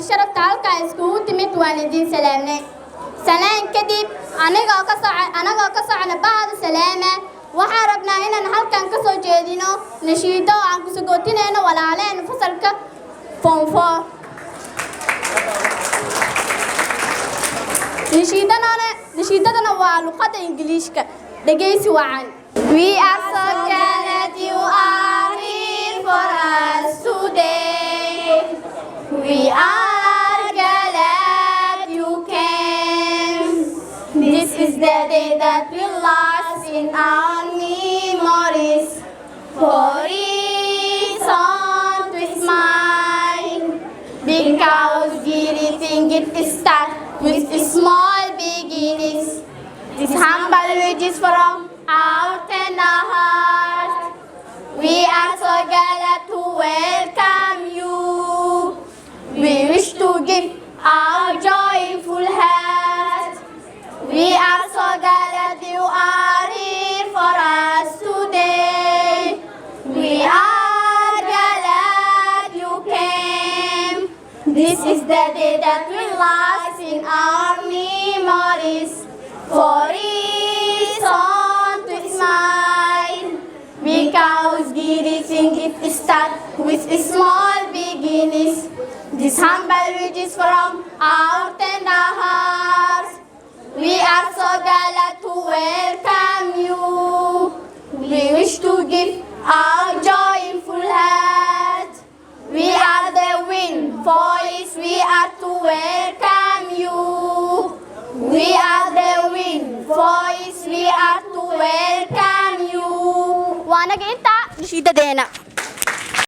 sharafta halka iskugu timid waan idin salaamnay salaan kadib anagoo ka socona bahada salaama waxaan rabnaa inaan halkan ka soo jeedino nashiido aan ku sagootinayno walaaleen fasalka form 4 nashiidadana waa luqadda ingiliishka dhageysi wacan. We are so glad that you are here for us today. We are glad you came. This is the day that will last in our memories. For it's on to smile, because greeting it starts with small beginnings. This humble wish is from our tender heart. We are so glad to welcome you. We wish to give our joyful heart. We are so glad that you are here for us today. We are glad you came. This is the day that will last in our memories. For it's on to smile, because greeting it starts with small beginnings. This humble wish is from our tender hearts. We are so glad to welcome you. We wish to give our joyful heart. We are the wind voice, we are to welcome you. We are the wind voice, we are to welcome you. وأنا جيت نشيد دينا.